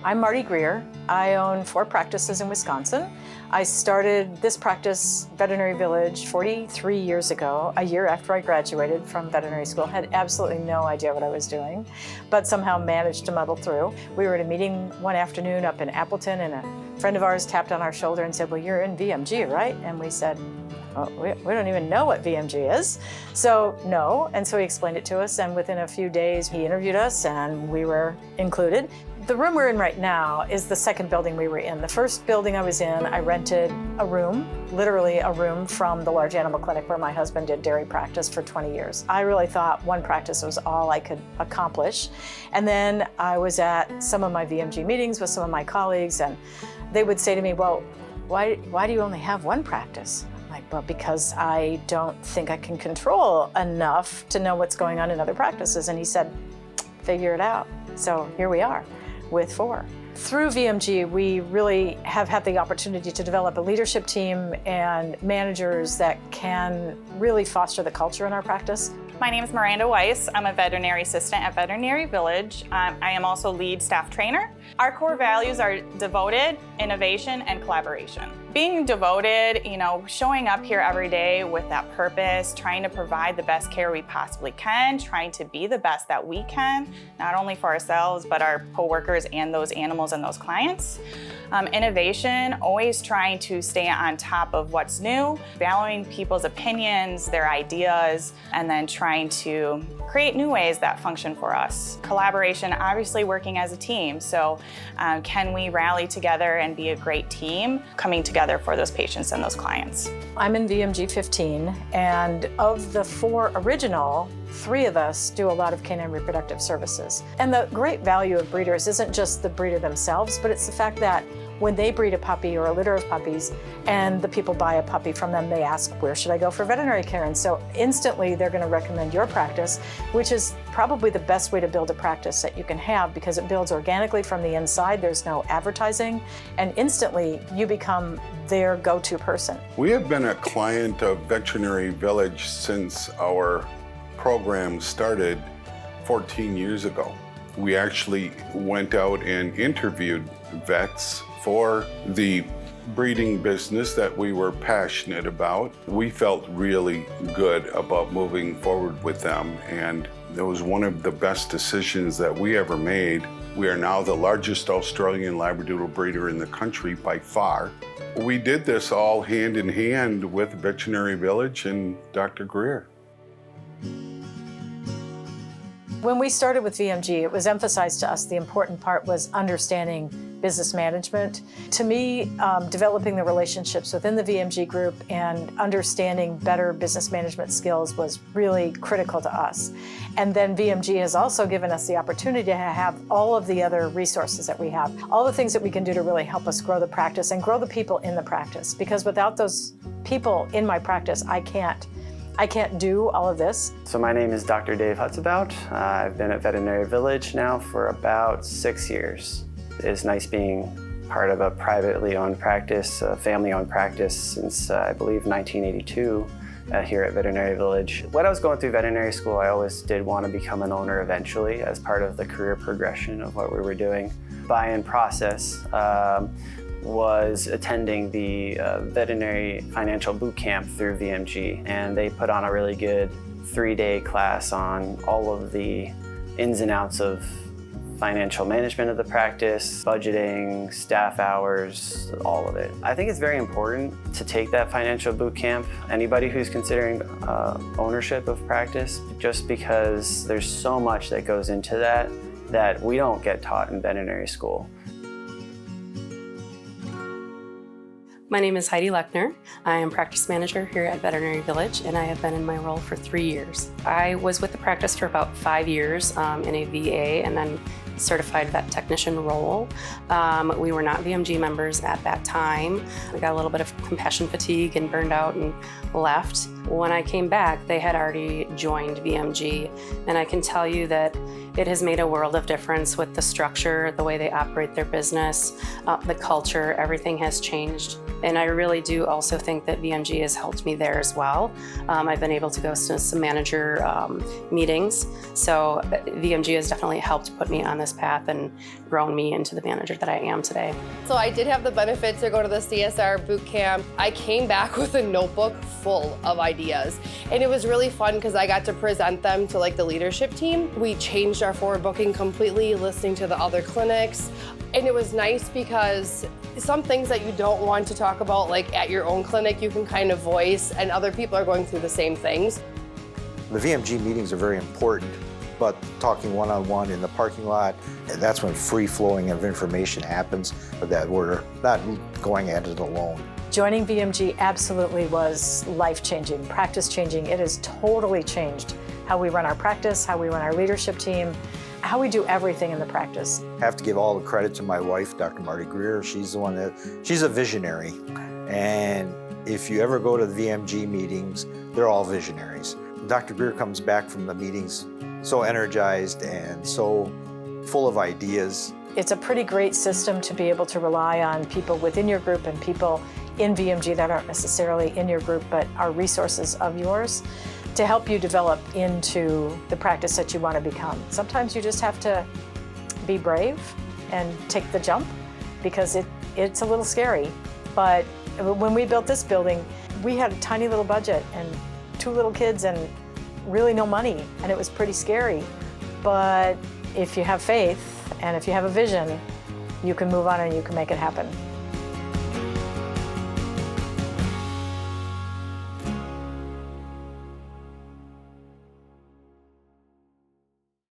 I'm Marty Greer. I own 4 practices in Wisconsin. I started this practice, Veterinary Village, 43 years ago, a year after I graduated from veterinary school. Had absolutely no idea what I was doing, but somehow managed to muddle through. We were at a meeting one afternoon up in Appleton, and a friend of ours tapped on our shoulder and said, "Well, you're in VMG, right?" And we said, "Oh, we don't even know what VMG is." So no, and so he explained it to us, and within a few days he interviewed us and we were included. The room we're in right now is the second building we were in. The first building I was in, I rented a room, literally a room from the large animal clinic where my husband did dairy practice for 20 years. I really thought one practice was all I could accomplish. And then I was at some of my VMG meetings with some of my colleagues, and they would say to me, "Well, why do you only have one practice?" I'm like, "Well, because I don't think I can control enough to know what's going on in other practices." And he said, "Figure it out." So here we are with 4. Through VMG, we really have had the opportunity to develop a leadership team and managers that can really foster the culture in our practice. My name is Miranda Weiss. I'm a veterinary assistant at Veterinary Village. I am also lead staff trainer. Our core values are devoted, innovation, and collaboration. Being devoted, showing up here every day with that purpose, trying to provide the best care we possibly can, trying to be the best that we can, not only for ourselves, but our coworkers and those animals and those clients. Innovation, always trying to stay on top of what's new, valuing people's opinions, their ideas, and then trying to create new ways that function for us. Collaboration, obviously working as a team. So can we rally together and be a great team coming together for those patients and those clients? I'm in VMG 15, and of the 4 original, 3 of us do a lot of canine reproductive services. And the great value of breeders isn't just the breeder themselves, but it's the fact that when they breed a puppy or a litter of puppies and the people buy a puppy from them, they ask, "Where should I go for veterinary care?" And so instantly they're going to recommend your practice, which is probably the best way to build a practice that you can have, because it builds organically from the inside. There's no advertising, and instantly you become their go-to person. We have been a client of Veterinary Village since our program started 14 years ago. We actually went out and interviewed vets for the breeding business that we were passionate about. We felt really good about moving forward with them, and it was one of the best decisions that we ever made. We are now the largest Australian Labradoodle breeder in the country by far. We did this all hand in hand with Veterinary Village and Dr. Greer. When we started with VMG, it was emphasized to us the important part was understanding business management. To me, developing the relationships within the VMG group and understanding better business management skills was really critical to us. And then VMG has also given us the opportunity to have all of the other resources that we have, all the things that we can do to really help us grow the practice and grow the people in the practice. Because without those people in my practice, I can't do all of this. So my name is Dr. Dave Hutzabout. I've been at Veterinary Village now for about 6 years. It's nice being part of a privately owned practice, a family-owned practice since I believe 1982 here at Veterinary Village. When I was going through veterinary school, I always did want to become an owner eventually as part of the career progression of what we were doing. Buy-in process was attending the veterinary financial boot camp through VMG, and they put on a really good 3-day class on all of the ins and outs of financial management of the practice, budgeting, staff hours, all of it. I think it's very important to take that financial boot camp, anybody who's considering ownership of practice, just because there's so much that goes into that we don't get taught in veterinary school. My name is Heidi Lechner. I am practice manager here at Veterinary Village, and I have been in my role for 3 years. I was with the practice for about 5 years in a VA and then certified vet technician role. We were not VMG members at that time. We got a little bit of compassion fatigue and burned out and left. When I came back, they had already joined VMG, and I can tell you that it has made a world of difference with the structure, the way they operate their business, the culture, everything has changed. And I really do also think that VMG has helped me there as well. I've been able to go to some manager meetings, so VMG has definitely helped put me on this this path and grown me into the manager that I am today. So I did have the benefit to go to the CSR boot camp. I came back with a notebook full of ideas, and it was really fun because I got to present them to the leadership team. We changed our forward booking completely, listening to the other clinics, and it was nice because some things that you don't want to talk about at your own clinic, you can kind of voice, and other people are going through the same things. The VMG meetings are very important, but talking one-on-one in the parking lot, that's when free flowing of information happens, that we're not going at it alone. Joining VMG absolutely was life-changing, practice-changing. It has totally changed how we run our practice, how we run our leadership team, how we do everything in the practice. I have to give all the credit to my wife, Dr. Marty Greer. She's a visionary. And if you ever go to the VMG meetings, they're all visionaries. Dr. Greer comes back from the meetings so energized and so full of ideas. It's a pretty great system to be able to rely on people within your group and people in VMG that aren't necessarily in your group but are resources of yours to help you develop into the practice that you want to become. Sometimes you just have to be brave and take the jump because it's a little scary. But when we built this building, we had a tiny little budget and 2 little kids and really no money, and it was pretty scary. But if you have faith and if you have a vision, you can move on and you can make it happen.